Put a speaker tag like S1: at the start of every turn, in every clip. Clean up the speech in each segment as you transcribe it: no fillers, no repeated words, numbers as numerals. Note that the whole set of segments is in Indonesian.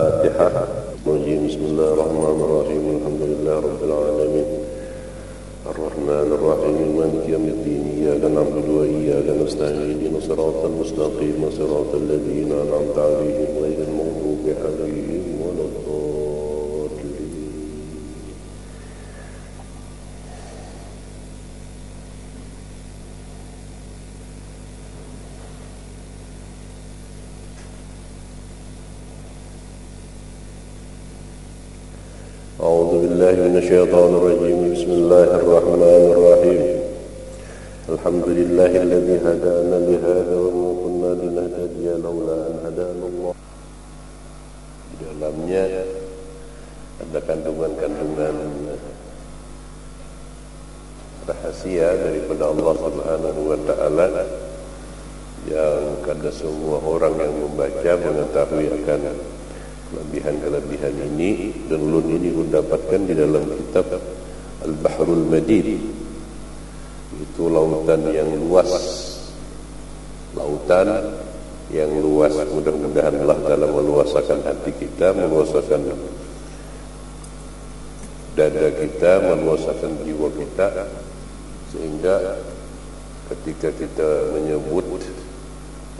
S1: الفاتحة. بسم الله الرحمن الرحيم. الحمد لله رب العالمين الرحمن الرحيم مالك يوم الدين. إياك نعبد وإياك نستعين اهدنا الصراط المستقيم صراط الذين أنعمت عليهم غير المغضوب عليهم ولا الضالين. أعوذ بالله من الشيطان الرجيم. بسم الله الرحمن الرحيم. الحمد لله الذي هدانا لهذا وما كنا لنهتدي لولا أن هدانا الله. Di dalamnya ada kandungan-kandungan rahasia daripada Allah Subhanahu wa taala yang kada semua orang yang membaca mengetahui akan kelebihan-kelebihan ini, dan ulun ini dapatkan di dalam kitab Al-Bahrul Madid. Itu lautan yang luas, lautan yang luas. Mudah-mudahan Allah Ta'ala meluasakan hati kita, meluasakan dada kita, meluasakan jiwa kita, sehingga ketika kita menyebut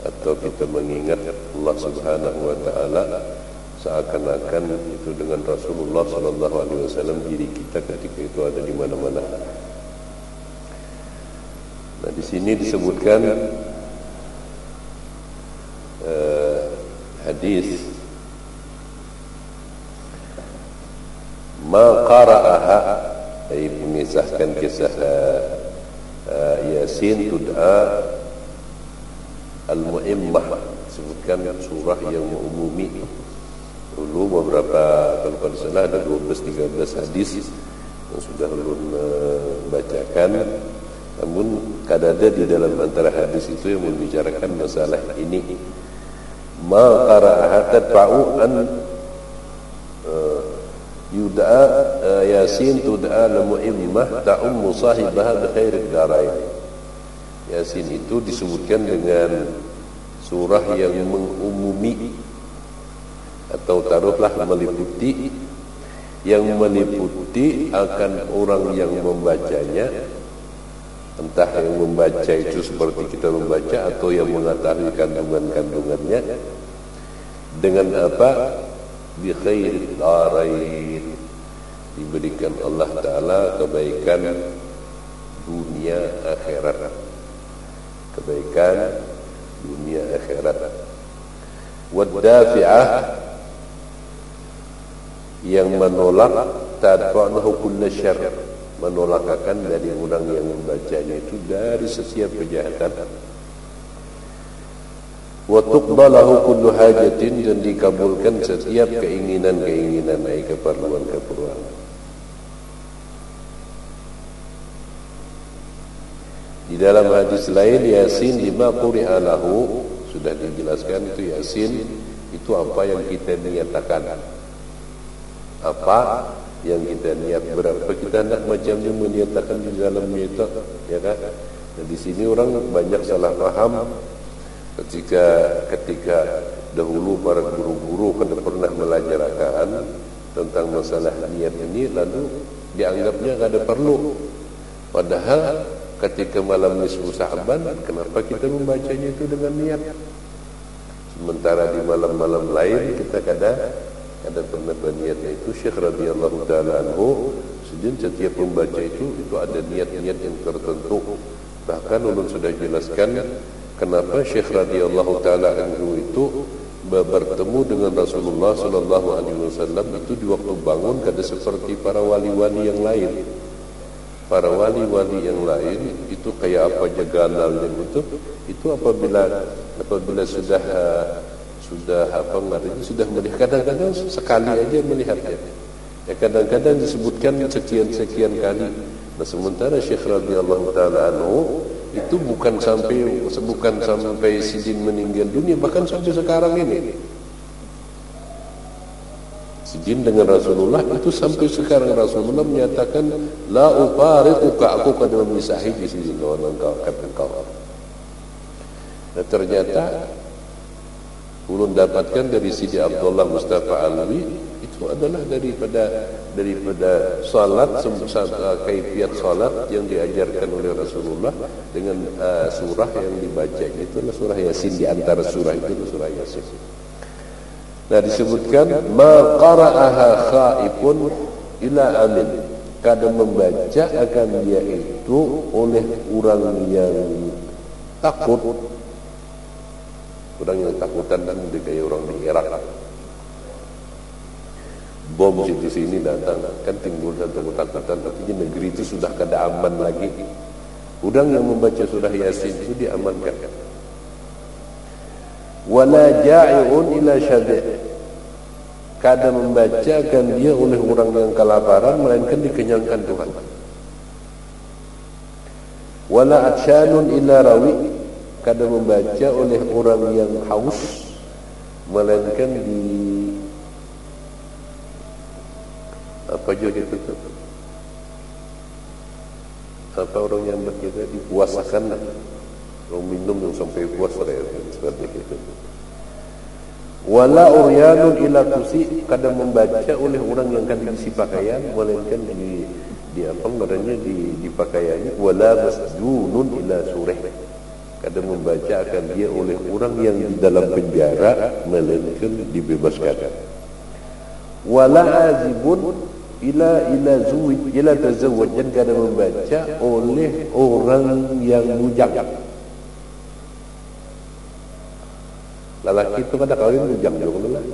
S1: atau kita mengingat Allah Subhanahu wa taala, seakan-akan itu dengan Rasulullah sallallahu alaihi wasallam diri kita ketika itu ada di mana-mana. Nah, di sini disebutkan hadis ma qara'aha, ay mengisahkan kisah Yasin tud'a al-mu'immah, disebutkan surah yang mengumumi. Dulu beberapa, kalau tidak salah ada 12-13 hadis yang sudah ulun bacakan. Namun kadada di dalam antara hadis itu yang membicarakan masalah ini. Ma qara'aha tadfa'u an yud'a Yasin tud'a al-mu'immah ta'ummu sahibaha bi khairid darain. Yasin itu disebutkan dengan surah yang mengumumi atau taruhlah meliputi, yang meliputi akan orang yang membacanya, entah yang membaca itu seperti kita membaca atau yang mengetahui kandungan-kandungannya, dengan apa? Bi khairid darain, diberikan Allah Ta'ala kebaikan dunia akhirat, kebaikan dunia akhirat. Wad-dafi'ah, yang menolak tadfa'nahu kulla syarr, menolak akan dari orang yang membacanya itu dari setiap kejahatan. Wa tuqbalahu kullu hajatin, dan dikabulkan setiap keinginan-keinginan, ai keperluan-keperluan. Di dalam hadis lain, Yasin lima quri'a lahu, sudah dijelaskan itu Yasin itu apa yang kita niatakan, apa yang kita niat, berapa kita nak macamnya meniatakan di dalamnya itu, ya kan? Dan di sini orang banyak salah paham ketika dahulu para guru-guru kada pernah belajarkan tentang masalah niat ini, lalu dianggapnya kada perlu. Padahal ketika malam nisfu Sa'ban, kenapa kita membacanya itu dengan niat? Sementara di malam-malam lain kita kada pernah berniatnya. Itu Syekh radhiyallahu ta'ala anhu, setiap membaca itu ada niat-niat yang tertentu. Bahkan ulun sudah jelaskan kenapa Syekh radhiyallahu ta'ala anhu itu bertemu dengan Rasulullah sallallahu alaihi wasallam itu di waktu bangun kada seperti para wali-wali yang lain. Para wali-wali yang lain itu kayak apa jaganalnya itu apabila sudah apa ngaranya sudah melihat, kadang-kadang sekali aja melihatnya, ya kadang-kadang disebutkan sekian kali. Nah, sementara Syekh radhiyallahu taala anhu itu bukan sampai sidin meninggal dunia, bahkan sampai sekarang ini sidin dengan Rasulullah itu sampai sekarang. Rasulullah menyatakan la ufariquka, aku kada memisahi di sini dengan engkau. Nah, ternyata ulun dapatkan dari Sidi Abdullah Mustafa Alwi, itu adalah daripada salat, kaifiat salat yang diajarkan oleh Rasulullah dengan surah yang dibaca. Itulah surah Yasin, di antara surah itu surah Yasin. Nah, disebutkan ma qara'aha khaifun ila amin, kadang membaca akan dia itu oleh orang yang takut, orang yang takutan, kan kayak orang di Irak, bom situ sini datang, kan timbul satu ketakutan, artinya negeri itu sudah kada aman lagi. Orang yang membaca surah Yasin itu diamankan. Wala ja'i'un ila syadi', kada membacakan dia oleh orang yang kelaparan, melainkan dikenyangkan Tuhan. Wala atsyanun ila rawi, kada membaca oleh orang yang haus, melainkan apa juga itu, apa orang yang berkata dipuasakan, orang minum yang sampai puas seperti itu. Wala uryanun ila kusi, kadang membaca oleh orang yang kan diisi pakaian, melainkan di apa namanya di pakaiannya. Wala masjunun ila surih, kadang membaca akan dia oleh orang yang di dalam penjara, melainkan dibebaskan. Wala azibun ila zuwij ila tazawwaj, dan kadang membaca oleh orang yang bujang. Lelaki itu kada kawin bujang juga lah.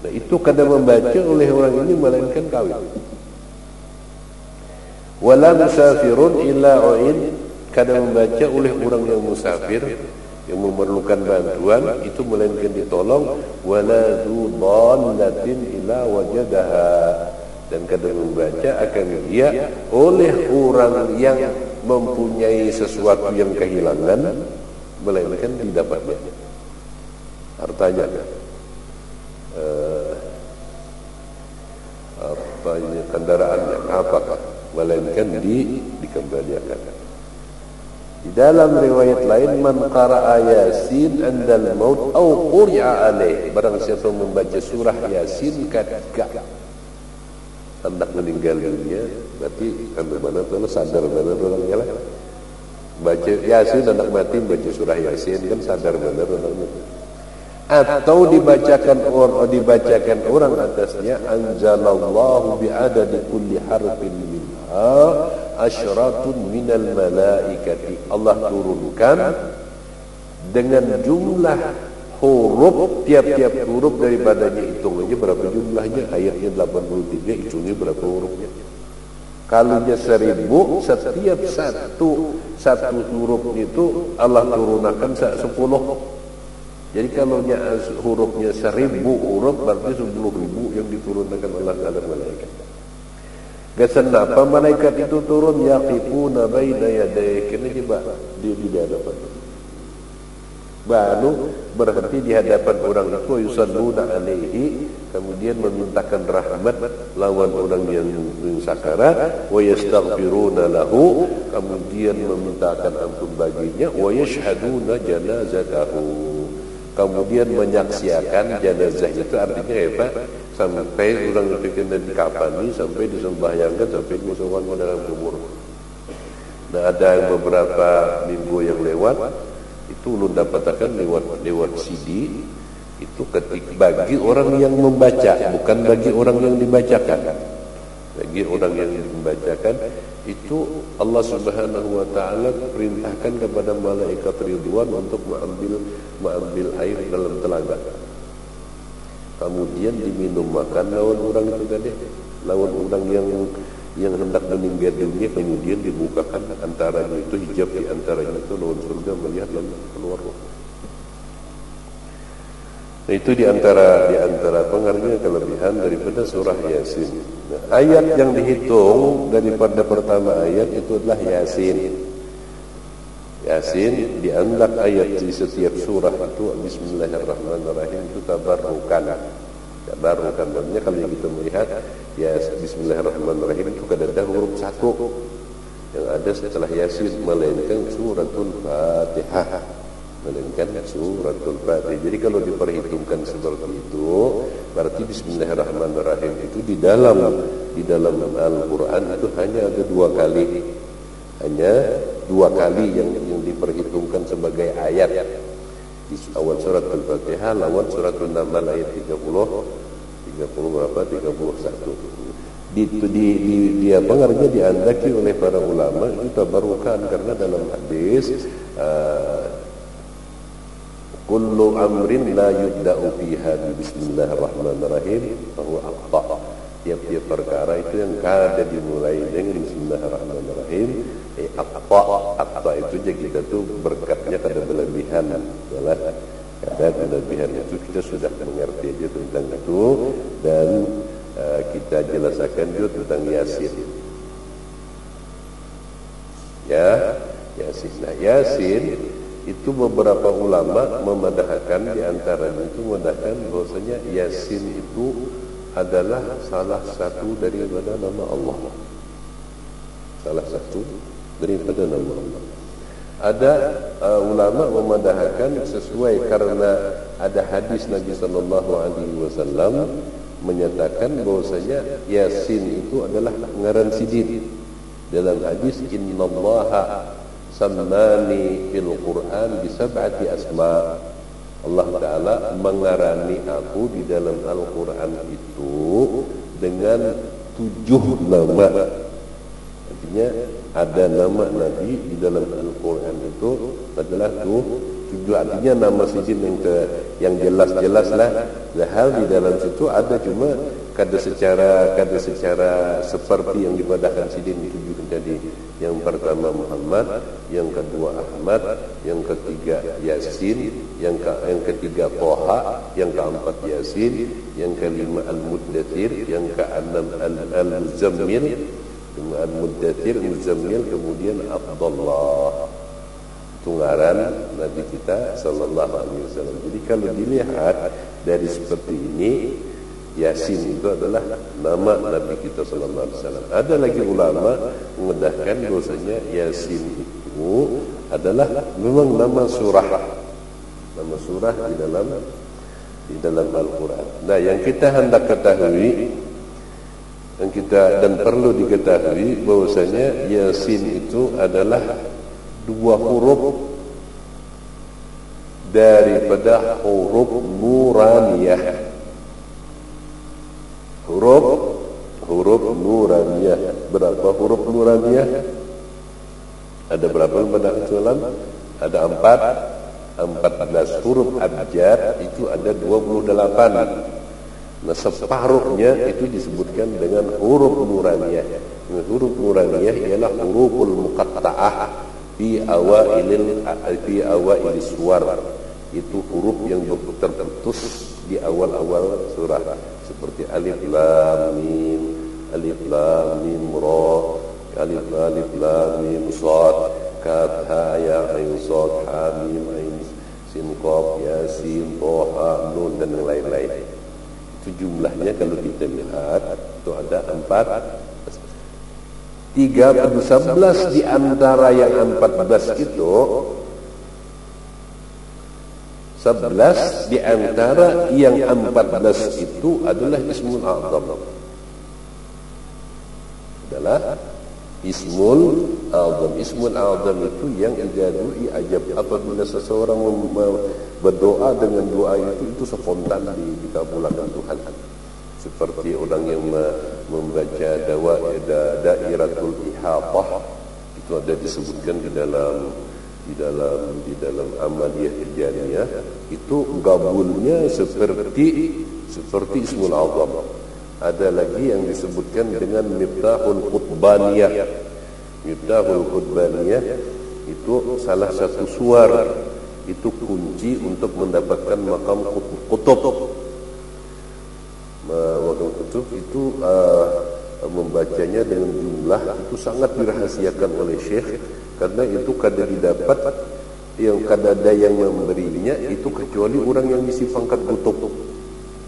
S1: Nah, itu kada membaca oleh orang ini, melainkan kawin. Wala musafirun illa u'in, kada membaca oleh orang yang musafir, yang memerlukan bantuan, itu melainkan ditolong. Wala dzu dhallatin illa wajadaha, dan kada membaca akan dia oleh orang yang mempunyai sesuatu yang kehilangan, melainkan didapatnya. Hartanya, kendaraannya, apakah, melainkan dikembalikan. Di dalam riwayat lain, man qara'a Yasin andal maut au quri'a alaih, barang siapa membaca surah Yasin ketika hendak meninggal dunia, berarti sampai mana tuh sadar benar orangnya lah. Baca Yasin hendak mati, baca surah Yasin kan sadar benar orangnya. Atau dibacakan orang atasnya, anzalallahu bi'adadi kulli harfin minha asyratun minal malaikati, Allah turunkan dengan jumlah huruf, tiap-tiap huruf daripadanya hitung aja berapa jumlahnya. Ayatnya 83, hitungnya berapa hurufnya. Kalaunya 1000, setiap satu huruf itu Allah turunkan 10. Jadi kalau hurufnya 1000 huruf, berarti 10.000 yang diturunkan Allah kepada malaikat. Kenapa malaikat itu turun? Yaqifuna baina yaday, kena coba dia di hadapan, baru berhenti di hadapan orang itu, yusalluna alaihi, kemudian memintakan rahmat lawan orang yang sakarat, wa yastaghfiruna lahu, kemudian memintakan ampun baginya, wa yashhaduna janazatahu, kemudian menyaksikan jenazah itu. Artinya apa? Sampai orang itu kena dikafani, sampai disembahyangkan, sampai dimasukkan ke dalam kubur. Nah, ada beberapa minggu yang lewat itu ulun dapatkan lewat CD, itu ketika bagi orang yang membaca, bukan bagi orang yang dibacakan. Bagi orang yang membacakan itu Allah Subhanahu wa taala perintahkan kepada malaikat Ridwan untuk mengambil air dalam telaga. Kemudian diminum makan lawan orang itu tadi, lawan orang yang hendak meninggal dunia, kemudian dibukakan antaranya itu, hijab di antaranya itu lawan surga, melihat lalu keluar. Nah, itu di antara pengaruhnya, kelebihan daripada surah Yasin. Nah, ayat yang dihitung daripada pertama ayat itu adalah Yasin. Yasin dianggap ayat di setiap surah itu Bismillahirrahmanirrahim, itu tabarrukan. Tabarrukan, maksudnya kalau kita melihat ya Bismillahirrahmanirrahim itu ada huruf 1 yang ada setelah Yasin, melainkan suratul Fatihah. melainkan suratul Fatihah. Jadi kalau diperhitungkan seperti itu, berarti Bismillahirrahmanirrahim itu di dalam Al-Quran itu hanya ada 2 kali, hanya 2 kali yang diperhitungkan sebagai ayat. Di awal surat Al-Fatihah lawan surat An-Naml ayat 30 berapa 31. Dia pengarangnya diandaki oleh para ulama itu tabarukan, karena dalam hadis kullu amrin la yubda'u fiha bismillahirrahmanirrahim fahuwa aqta. Tiap-tiap perkara itu yang kada dimulai dengan bismillahirrahmanirrahim aqta itu jadi kita tuh berkatnya kada berlebihan, adalah kada berlebihan. Itu kita sudah mengerti aja tentang itu, dan kita jelaskan juga tentang Yasin. Yasin. Nah, Yasin itu beberapa ulama memadahkan, di antaranya itu memadahkan bahwasanya Yasin itu adalah salah satu daripada nama Allah. Salah satu daripada nama Allah. Ada ulama memadahkan sesuai karena ada hadis Nabi sallallahu alaihi wasallam menyatakan bahwasanya Yasin itu adalah ngaran sidin. Dalam hadis innallaha sammani fil Quran bi 7 asma. Allah Ta'ala mengarani aku di dalam Al-Quran itu dengan 7 nama. Artinya ada nama Nabi di dalam Al-Quran itu adalah 7. Artinya nama sidin yang jelas-jelas lah. Hal di dalam situ ada, cuma kada secara seperti yang dipadahkan sidin 7 tadi. Yang pertama Muhammad, yang kedua Ahmad, yang ketiga Yasin, yang ketiga Toha, yang keempat Yasin, yang kelima Al-Muddathir, yang keenam Al-Muzammil, Al-Muddathir, Muzammil, kemudian Abdullah. Tunggaran Nabi kita sallallahu alaihi wasallam. Jadi kalau dilihat dari seperti ini, Yasin itu adalah nama Nabi kita sallallahu alaihi wasallam. Ada lagi ulama mengedahkan bahwasanya Yasin itu adalah memang nama surah di dalam Al-Quran. Nah, yang kita hendak ketahui dan perlu diketahui bahwasanya Yasin itu adalah 2 huruf daripada huruf nuraniyah. Huruf nuraniyah. Berapa huruf nuraniyah? Ada berapa pada sulam? Ada 14 huruf abjad, itu ada 28. Nah, separuhnya itu disebutkan dengan huruf nuraniyah. Huruf nuraniyah ialah huruful muqatta'ah fi awailis suwar. Itu huruf yang terputus di awal-awal surah, seperti alif lam mim ra, alif lam mim sad, kaf ha ya ain sad ha mim ain sin qaf yasin toha nun dan yang lain-lain. Itu jumlahnya kalau kita lihat itu ada 11 di antara yang 14 itu, 11 di antara yang 14 itu adalah Ismul A'zam. Adalah Ismul A'zam. Ismul A'zam itu yang ijadu'i ajab. Apabila seseorang berdoa dengan doa itu spontan dikabulkan Tuhan. Seperti orang yang membaca Dairatul Ihatah, itu ada disebutkan di dalam amaliyah jariyah, itu gabulnya seperti Ismul A'zam. Ada lagi yang disebutkan dengan Miftahul Qutbaniyah. Miftahul Qutbaniyah itu salah satu suara, itu kunci untuk mendapatkan makam kutub. Makam kutub itu membacanya dengan jumlah itu sangat dirahasiakan oleh Syekh, karena itu kada didapat, yang kada ada yang memberinya itu kecuali orang yang isi pangkat kutub.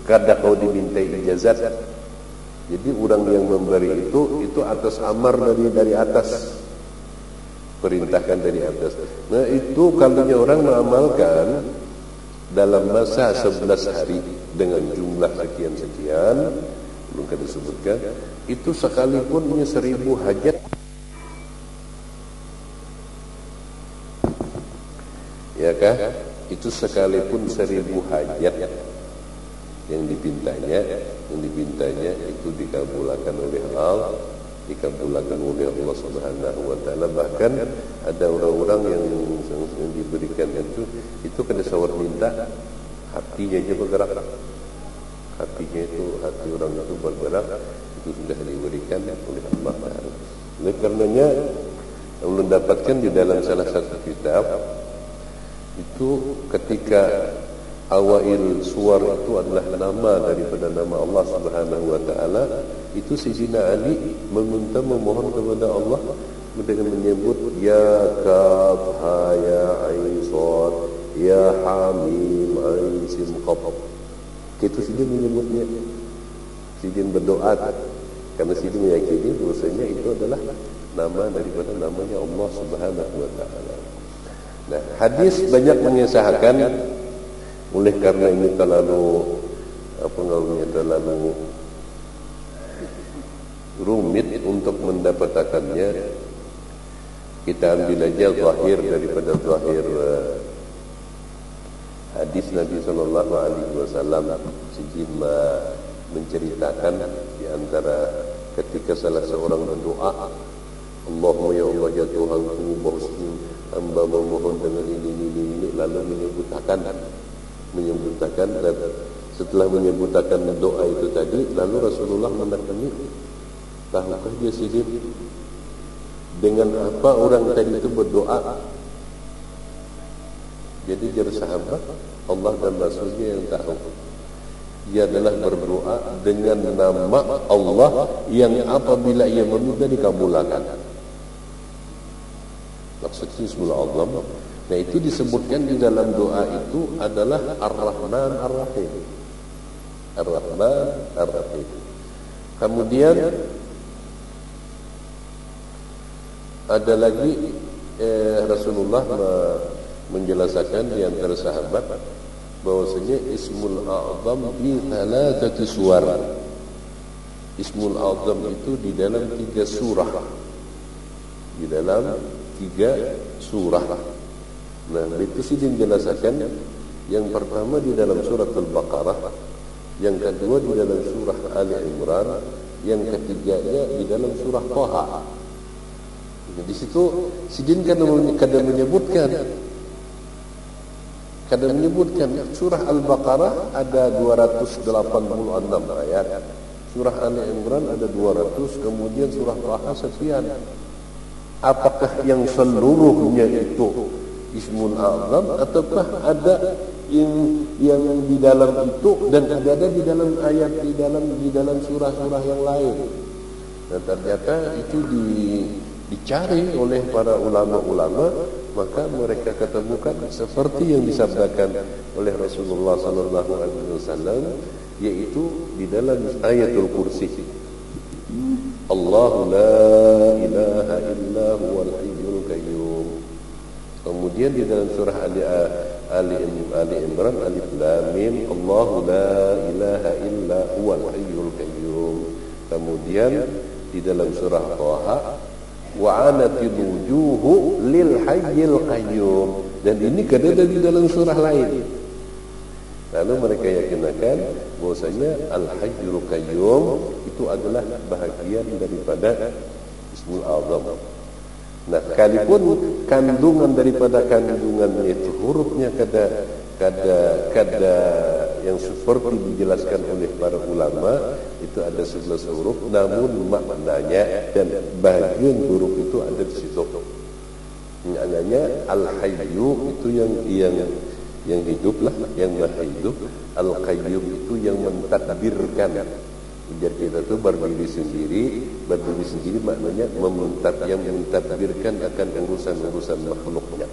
S1: Kada kau dimintai ijazat. Jadi orang yang memberi itu atas amar dari atas. perintahkan dari atas. Nah itu kalau orang mengamalkan dalam masa 11 hari dengan jumlah sekian-sekian, belum kita disebutkan, itu sekalipun 1000 hajat, ya kah? Itu sekalipun 1000 hajat yang dipintanya itu dikabulkan oleh Allah, dikabulkan oleh Allah Subhanahu wa taala. Bahkan ada orang-orang yang diberikan itu kada sawat minta, hatinya aja bergerak. Hatinya itu, hati orang itu bergerak, itu sudah diberikan oleh Allah Taala. Oleh karenanya ulun dapatkan di dalam salah satu kitab itu ketika awail suar itu adalah nama daripada nama Allah Subhanahu wa taala, itu Sayyidina Ali memohon kepada Allah dengan menyebut ya kaf ha ya ain sad ya hamim ain sin qaf. Itu Sidin menyebutnya, Sidin berdoa karena Sidin meyakini bahwasanya itu adalah nama daripada namanya Allah Subhanahu wa taala. Nah, hadis banyak mengisahkan. Oleh karena ini terlalu rumit untuk mendapatkannya, kita ambil aja zahir daripada zahir hadis Nabi sallallahu alaihi wasallam. Sejim menceritakan di antara ketika salah seorang berdoa, Allahumma ya Allah ya Tuhanku, bahwasanya hamba memohon dengan ini, lalu menyebutkan dan setelah menyebutkan doa itu tadi, lalu Rasulullah menakani, tahukah dia Sidin dengan apa orang tadi itu berdoa? Jadi jadi sahabat, Allah dan Rasulnya yang tahu. Ia adalah berdoa dengan nama Allah yang apabila ia meminta dikabulkan. Maksudnya Ismul Azam. Nah itu disebutkan di dalam doa itu adalah Ar-Rahman Ar-Rahim. Ar-Rahman Ar-Rahim. Kemudian ada lagi Rasulullah menjelaskan di antara sahabat bahwasanya Ismul Azam di thalathati suwar. Ismul Azam itu di dalam 3 surah. Di dalam 3 surah. Nah, itu sih dijelaskan. Yang pertama di dalam surat Al-Baqarah, yang kedua di dalam surah Ali Imran, yang ketiganya di dalam surah Thaha. Nah, di situ Sidin kadang menyebutkan surah Al-Baqarah ada 286 ayat, surah Ali Imran ada 200, kemudian surah Thaha sekian. Apakah yang seluruhnya itu Ismul Azam ataukah ada yang di dalam itu dan ada di dalam ayat di dalam surah-surah yang lain? Dan ternyata itu dicari oleh para ulama-ulama, maka mereka ketemukan seperti yang disabdakan oleh Rasulullah sallallahu alaihi wasallam, yaitu di dalam ayatul kursi. Allahu la ilaha illa huwal hayyul qayyum. Kemudian di dalam surah Ali Imran Alif Lam Mim, Allahu la ilaha illa huwal hayyul qayyum. Kemudian di dalam surah Thaha, wa anatil wujuhu lil hayyil qayyum. Dan ini ada di dalam surah lain. Lalu mereka yakinkan bahwasanya Al-Hayyul Qayyum itu adalah bahagian daripada Ismul Azam. Nah, sekalipun kandungan daripada kandungannya itu hurufnya kada yang seperti dijelaskan oleh para ulama, itu ada 11 huruf, namun maknanya dan bagian huruf itu ada di situ. Maknanya Al-Hayyu itu yang hidup lah, yang maha hidup. Al-Qayyum itu yang mentadbirkan. Biar kita itu berdiri sendiri maknanya yang mentadbirkan akan urusan-urusan makhluknya.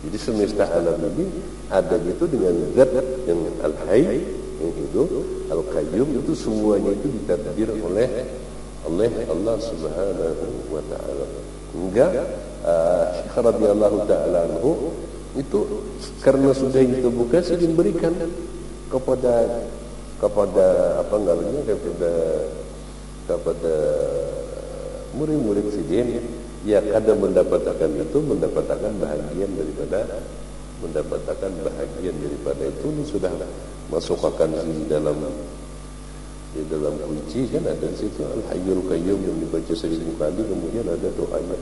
S1: Jadi semesta alam ini ada gitu dengan zat yang Al-Hayy, yang hidup. Al-Qayyum itu semuanya itu ditadbir oleh Allah Subhanahu wa ta'ala. Hingga Syekh radhiyallahu taala anhu itu karena sudah ditemukan sih diberikan kepada apa namanya kepada murid-murid sidin ya kadang mendapatkan bahagian daripada itu sudah masukkan di dalam kunci kan ada di situ Al-Hayyul Qayyum yang dibaca 1000 kali, kemudian ada doanya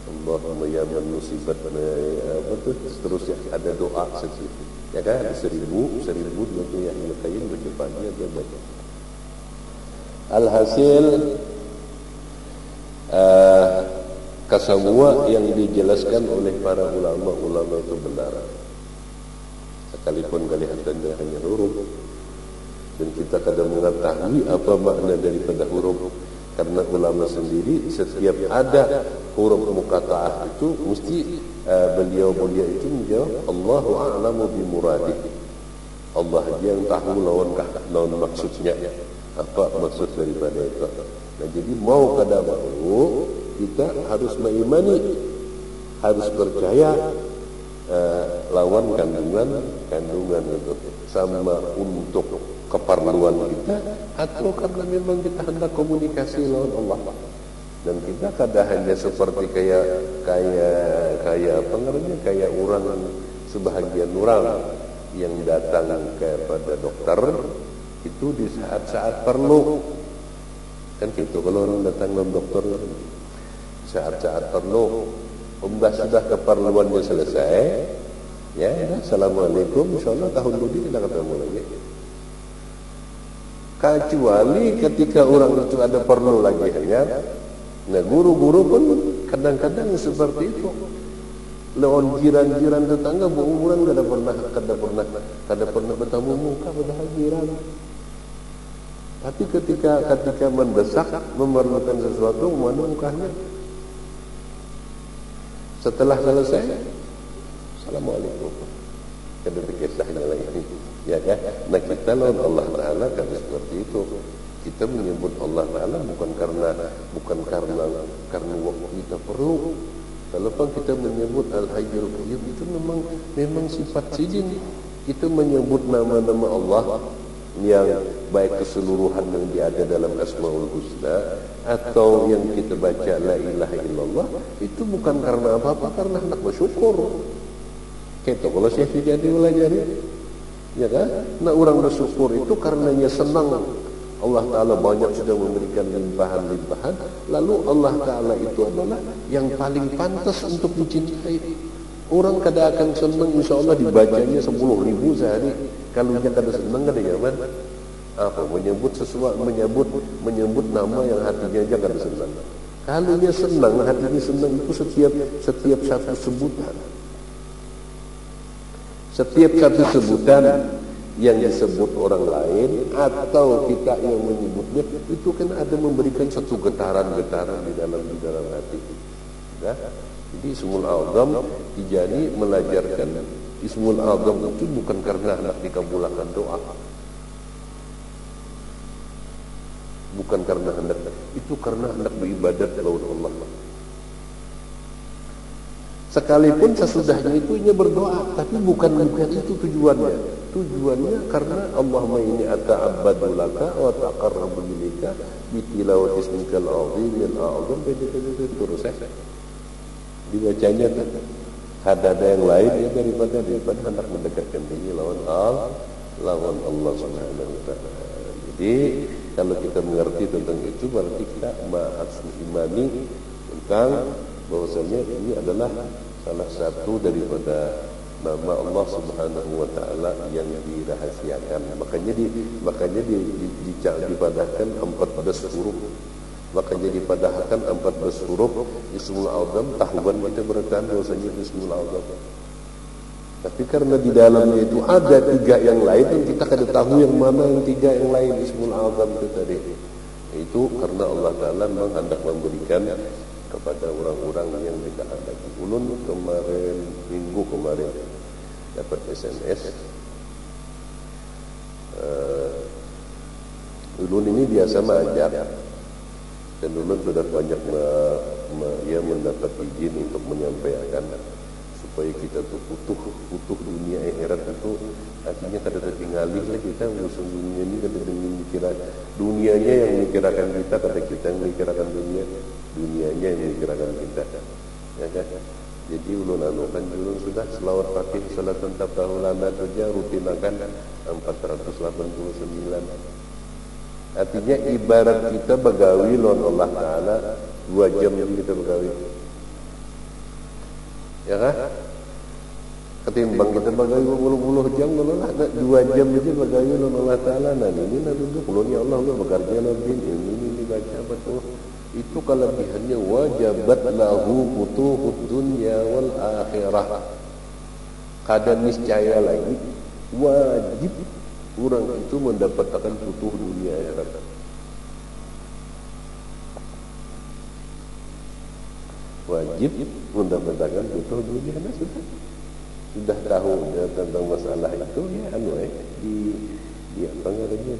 S1: Allahumma ya man musibat apa tuh seterusnya ada doa seperti itu ya kan ada 1000 dibaca ya Hayyul Qayyum baca pagi aja baca. Alhasil kesemua yang dijelaskan oleh para ulama itu benar, sekalipun kelihatannya hanya huruf dan kita kadang mengetahui apa makna daripada huruf, karena ulama sendiri setiap ada huruf muqatta'ah itu mesti beliau itu menjawab Allahu a'lamu bi muradih, Allah yang tahu lawan maksudnya apa maksud daripada itu. Nah jadi mau kada mau kita harus mengimani, harus percaya lawan kandungan itu sama untuk keperluan kita atau karena memang kita hendak komunikasi lawan Allah. Dan kita kadang hanya seperti kayak orang, sebahagian orang yang datang kepada dokter itu di saat-saat perlu kan gitu. Kalau orang datang ke dokter saat-saat perlu sudah keperluannya selesai ya assalamualaikum insyaallah tahun ini kita ketemu lagi. Kecuali ketika orang itu ada perlu lagi ya. Nah guru-guru pun kadang-kadang seperti itu. Lawan jiran-jiran tetangga berumuran kada pernah bertemu muka pada jiran. Tapi ketika mendesak memerlukan sesuatu mana mukanya. Setelah selesai assalamualaikum. Kada dikisahnya lagi. Ya kan? Nah kita lawan Allah Ta'ala kan seperti itu. Kita menyebut Allah Ta'ala bukan karena waktu kita perlu. Kalau kita menyebut Al-Hayyul Qayyum itu memang sifat sidin. Kita menyebut nama-nama Allah yang baik keseluruhan yang ada dalam Asmaul Husna atau yang kita baca La ilaha illallah itu bukan karena apa-apa, karena hendak bersyukur. Gitu kalau saya jadi pelajari ya kan? Nah orang bersyukur itu karenanya senang Allah Ta'ala banyak sudah memberikan limpahan-limpahan, lalu Allah Ta'ala itu adalah yang paling pantas untuk dicintai. Orang kada akan senang insya Allah dibacanya 10.000 sehari, kalau dia kada senang kada nyaman apa menyebut sesuatu, menyebut nama yang hatinya aja kada senang. Kalau dia senang, hatinya senang itu setiap satu sebutan. Setiap satu sebutan yang disebut orang lain atau kita yang menyebutnya itu kan ada memberikan satu getaran-getaran di dalam hati. Ya? Jadi Ismul A'zam Tijani melajarkan Ismul A'zam itu bukan karena hendak dikabulkan doa. Bukan karena hendak, itu karena hendak beribadat lawan Allah. Sekalipun sesudahnya itu hanya berdoa, tapi bukan itu tujuannya. Tujuannya karena Allahumma inni ata'abbadu laka wa taqarrabu ilaika bi tilawati ismikal azim al-a'zam terus dibacanya ada yang lain ya daripada hendak mendekatkan diri lawan Allah Subhanahu wa taala. Jadi kalau kita mengerti tentang itu berarti kita harus mengimani tentang bahwasanya ini adalah salah satu daripada nama Allah Subhanahu wa taala yang dirahasiakan. Makanya dipadahkan 14 huruf. Makanya dipadahkan 14 huruf Ismul A'zam, tahuan kita bertahan bahwasanya Ismul A'zam. Tapi karena di dalamnya itu ada 3 yang lain yang kita kada tahu yang mana yang 3 yang lain Ismul A'zam itu tadi. Itu karena Allah Taala memang hendak memberikan kepada orang-orang yang tidak ada. Ulun minggu kemarin dapat SMS. Ulun ini biasa mengajar Dan ulun sudah banyak mendapat izin untuk menyampaikan supaya kita tuh utuh dunia akhirat itu artinya kada tertinggali lah kita urusan dunia ini kada dengan mikirkan dunianya yang memikirkan kita, kada kita yang memikirkan dunianya yang memikirkan kita, ya kan? Jadi ulun anukan ulun sudah selawat Fatih salatan tabahulana saja rutinakan 489. Artinya ibarat kita begawi lawan Allah Ta'ala 2 jam kita begawi, ya kan? Ketimbang kita begawi 20 jam lah 2 jam aja begawi lawan Allah Ta'ala. Nah ini duduk ulun ya Allah lu bekerja lebih ini dibaca betul. Itu kelebihannya wajabat lahu futuhud dunya wal akhirah. Kada niscaya lagi wajib orang itu mendapatkan futuh dunia akhirat. Wajib mendapatkan futuh dunia akhirat. Sudah tahu ya, tentang masalah itu ya di apa namanya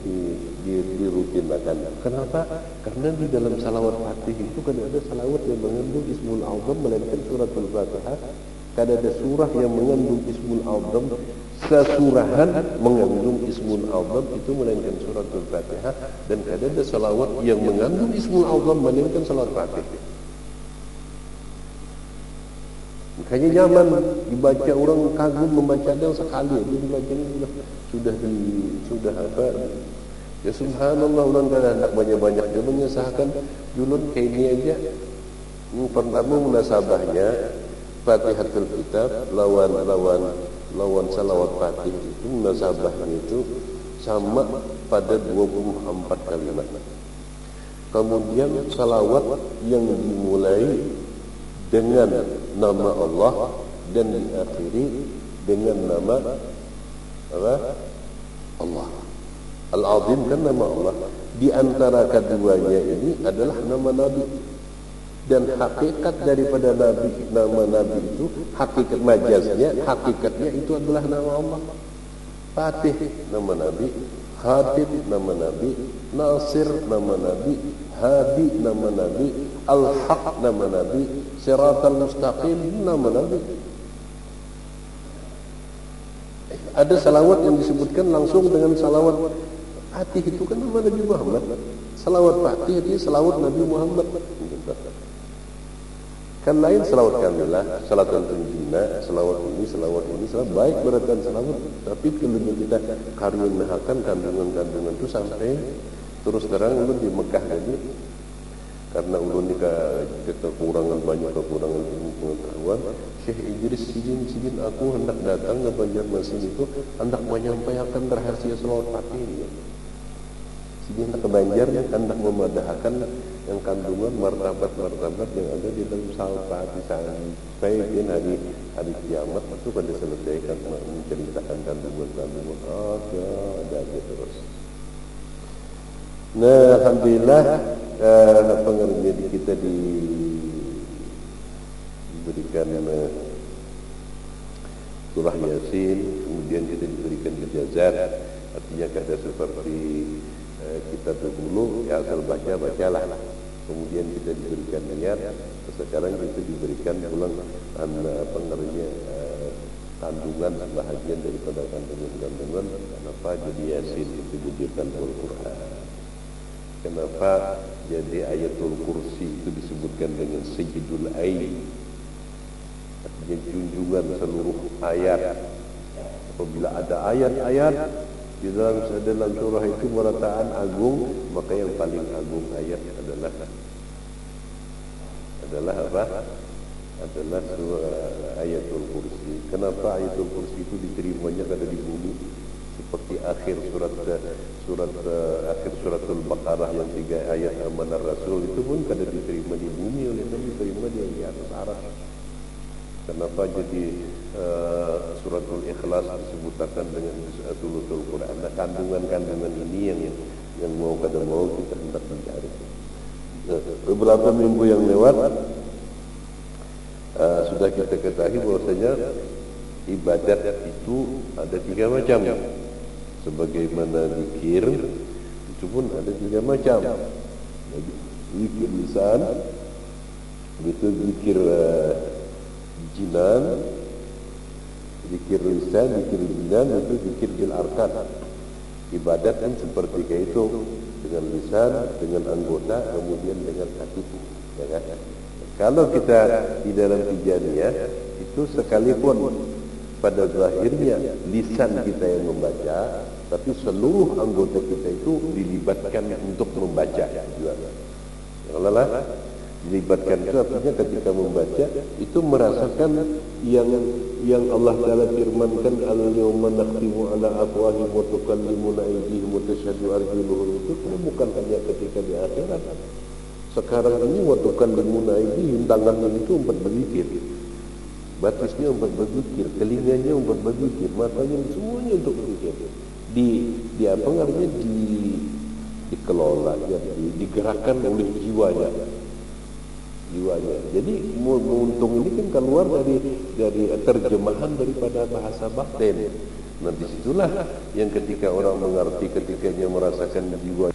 S1: dirutinkan. Kenapa? Karena di dalam salawat Fatih itu kan ada salawat yang mengandung Ismul A'zam melainkan suratul Fatihah. Kan ada surah yang mengandung Ismul A'zam, sesurahan mengandung Ismul A'zam itu melainkan suratul Fatihah, dan ada salawat yang mengandung Ismul A'zam melainkan salawat Fatih. Makanya nyaman dibaca, orang kagum membaca dan sekali itu dibacanya sudah apa ya subhanallah. Orang kan hendak banyak-banyak dia mengesahkan julun kayak ini aja. Pertama munasabahnya Fatihatul Kitab lawan salawat Fatih itu munasabahnya itu sama pada 24 kalimat. Kemudian salawat yang dimulai dengan nama Allah dan diakhiri dengan nama apa? Allah. Al-Azim kan nama Allah. Di antara keduanya ini adalah nama Nabi. Dan hakikat daripada Nabi, nama Nabi itu hakikat majaznya, hakikatnya itu adalah nama Allah. Fatih nama Nabi, Khatib nama Nabi, Nasir nama Nabi, Hadi nama Nabi, Al-Haq nama Nabi, Siratal Mustaqim nama Nabi. Ada salawat yang disebutkan langsung dengan salawat Fatih, itu kan nama Nabi Muhammad. Salawat Fatih itu salawat Nabi Muhammad. Kan lain salawat kamilah, salatan tunjina, salawat ini, salawat baik beratan salawat. Tapi kalau kita karyakan kandungan itu sampai terus terang ulun di Mekah tadi, karena ulun ini kekurangan ilmu pengetahuan. Syekh Idris sidin aku hendak datang ke Banjarmasin itu hendak menyampaikan rahasia salawat Fatih ini. Sidin hendak ke Banjar hendak memadahkan yang kandungan martabat yang ada di dalam salawat Fatih sampai din hari kiamat itu pada selesaikan menceritakan kandungan ada terus. Nah, alhamdulillah pengertian kita diberikan surah Yasin, kemudian kita diberikan ijazah, artinya kada seperti kita dahulu ya asal bacalah. Kemudian kita diberikan niat, sekarang kita diberikan pulang pengertian kandungan bahagian daripada kandungan. Kenapa jadi Yasin itu dijadikan Al-Quran? Kenapa jadi ayatul kursi itu disebutkan dengan Sayyidul Ain, artinya junjungan seluruh ayat. Apabila ada ayat-ayat di dalam surah itu merataan agung, maka yang paling agung ayat adalah apa? Adalah surah ayatul kursi. Kenapa ayatul kursi itu diterimanya kada di bumi? Seperti akhir akhir suratul Baqarah yang 3 ayat Amanar Rasul itu pun kada diterima di bumi oleh Nabi, diterima di atas arasy. Kenapa jadi suratul Ikhlas disebutkan dengan suratul Quran? Nah, kandungan ini yang mau kada mau kita hendak mencari. Beberapa minggu yang lewat sudah kita ketahui bahwasanya ibadat itu ada 3 macam. Sebagaimana zikir itu pun ada 3 macam. zikir lisan, begitu zikir jinan, zikir lisan, zikir jinan, itu zikir bil arkan. Ibadat kan seperti kayak itu, dengan lisan, dengan anggota, kemudian dengan hati, ya kan? Kalau kita di dalam tijaniyah itu sekalipun pada zahirnya lisan kita yang membaca, tapi seluruh anggota kita itu dilibatkan untuk membaca juga. Yang dilibatkan itu artinya ketika membaca itu merasakan yang Allah Taala firmankan, al-yawma nakhtimu ala afwahihim wa tukallimuna aydihim wa tashhadu arjuluhum, itu bukan hanya ketika di akhirat. Sekarang ini wa tukallimuna aydihim, tangannya itu untuk berzikir, batisnya untuk berzikir, telinganya untuk berzikir, matanya semuanya untuk berzikir. Di apa namanya, dikelola, digerakkan oleh jiwanya. Jadi untung ini kan keluar dari terjemahan daripada bahasa batin. Nah disitulah yang ketika orang mengerti, ketika dia merasakan jiwa